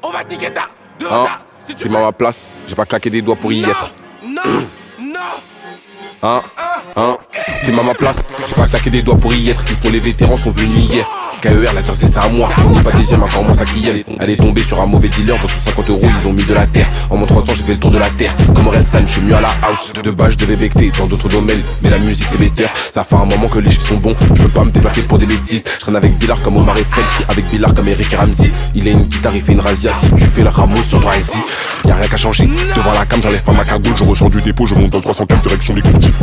On va niquer ta Hein, si tu t'es à ma place, j'ai pas claqué des doigts pour y être. Hein, t'es à ma place, j'ai pas claqué des doigts pour y être. Il faut les vétérans sont venus hier. KER, la jersey c'est à moi. On n'est pas deuxième, encore moins ça qui elle est tombée sur un mauvais dealer. Dans 50 euros, ils ont mis de la terre. En moins 300, j'ai fait le tour de la terre. Comme Orelsan, je suis mieux à la house. De base, je devais becter dans d'autres domaines. Mais la musique c'est better. Ça fait un moment que les chiffres sont bons. Je veux pas me déplacer pour des bêtises. Je traîne avec Billard comme Omar et Fred. Je suis avec Billard comme Eric et Ramsey. Il a une guitare, il fait une razzia. Si tu fais le Ramos sur toi ici, y'a rien qu'à changer. Devant la cam, j'enlève pas ma cagoule. Je ressens du dépôt, je monte dans 304 direction les courtiers.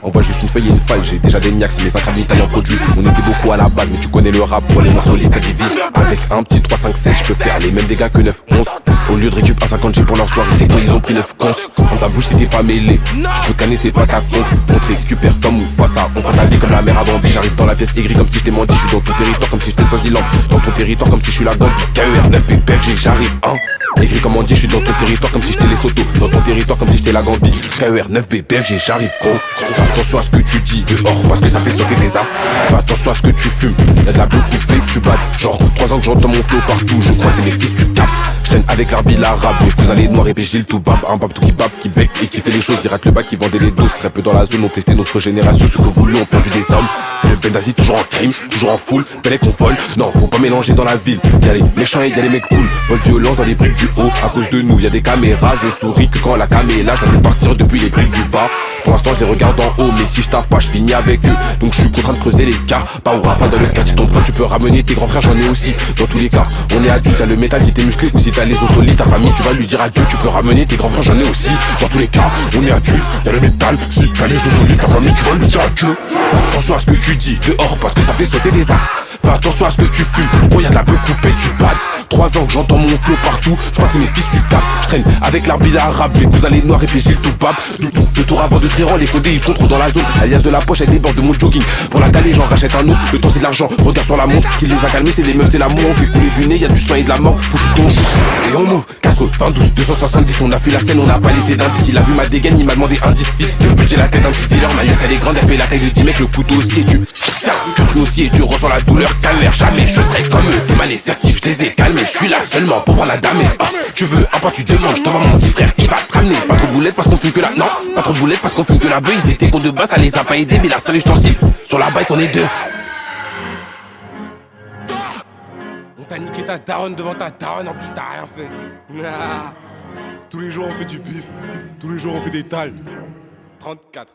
Envoie juste une feuille et une faille. J'ai déjà des niaques, mes accords d'Italie en produit. On était beaucoup à la base, mais tu connais le rap. Pour les morceaux solides, ça divise. Avec un petit 3, 5, 7, je peux faire les mêmes dégâts que 9, 11. Au lieu de récup à 50 G pour leur soirée, c'est quand ils ont pris 9 cons. Dans ta bouche, c'était pas mêlé. Je peux canner, c'est pas ta con. On te récupère comme ou face à. On prend ta vie comme la mère à Bambi. J'arrive dans la pièce aigrie comme si je t'ai menti. Je suis dans ton territoire comme si j'étais Swaziland. Dans ton territoire comme si je suis la Gambie. KER 9 BPFG, j'arrive, hein. Écrit comme on dit, je suis dans ton territoire comme si j'étais les Soto. Dans ton territoire comme si j'étais la Gambie. KER 9 BPFG, j'arrive gros. Fais attention à ce que tu dis dehors parce que ça fait sauter tes affres. Fais attention à ce que tu fumes. Y'a de la bleue coupée que tu battes. Genre 3 ans que j'entends mon flow partout. Je crois que c'est mes fils tu capes. Je traîne avec l'arbitre arabe. Mes cousins les noirs et Gilles tout bab. Un bab tout qui bec et qui fait les choses. Il rate le bac qui vendait les doses. Très peu dans la zone, on testé notre génération. Ce que voulu, on perdu des hommes. C'est le Bendazi toujours en crime, toujours en foule. Bellec qu'on vole. Non, faut pas mélanger dans la ville. Y'a les méchants et y'a les mecs cool. Vol violence dans les briques du haut. À cause de nous, y'a des caméras. Je souris que quand la caméra est là, je la fais partir depuis les briques du bas. Pour l'instant, je les regarde en haut. Mais si je taffe pas, je finis avec eux. Donc je suis contraint de creuser les cas. Pas au rafale dans le quartier. Ton pote, tu peux ramener tes grands frères, j'en ai aussi. Dans tous les cas, on est adulte. Y'a le métal si t'es musclé ou si t'as les os solides. Ta famille, tu vas lui dire adieu. Tu peux ramener tes grands frères, j'en ai aussi. Dans tous les cas, on est adulte. Y'a le métal si t'as les os solides. Ta famille, tu vas lui dire adieu. Fais attention à ce que tu dis dehors parce que ça fait sauter des arts. Fais attention à ce que tu fumes. Oh, y'a de la bleue coupée, tu bades. 3 ans que j'entends mon flow partout. Je crois que c'est mes fils, tu capes. Je traîne avec l'arbitre arabe. Mes cousins les noirs et PG tout bab. Le tour avant de Tréran, les codés ils sont trop dans la zone. Alias de la poche, elle déborde de mon jogging. Pour la caler, j'en rachète un autre. Le temps c'est de l'argent. Regarde sur la montre. Qui les a calmés, c'est les meufs, c'est l'amour. On fait couler du nez, y'a du sang et de la mort. Bouge ton chou. Et on move. 92, 270. On a fait la scène, on n'a pas laissé d'indice. Il a vu ma dégaine, il m'a demandé un 10 fils. Depuis j'ai la tête d'un petit dealer. Ma nièce elle est grande, elle fait la taille de 10 mecs. Le couteau aussi et tu. Tiens, tu aussi et tu ressens la douleur. KER, jamais je serai comme eux. T'es mal et certif, je les ai calmés. Je suis là seulement pour prendre la dame. Tu veux un pas, tu demandes. Je t'envoie mon petit frère, il va te ramener. Pas trop de boulettes parce qu'on fume que la. Non, pas trop de boulettes parce qu'on fume que la beuh. Ils étaient cons de base, ça les a pas aidés. Mais la t'as l'ustensile. Sur la bike, on est deux. On t'a niqué ta daronne devant ta daronne, en plus t'as rien fait. Tous les jours on fait du bif, tous les jours on fait des tales. 34.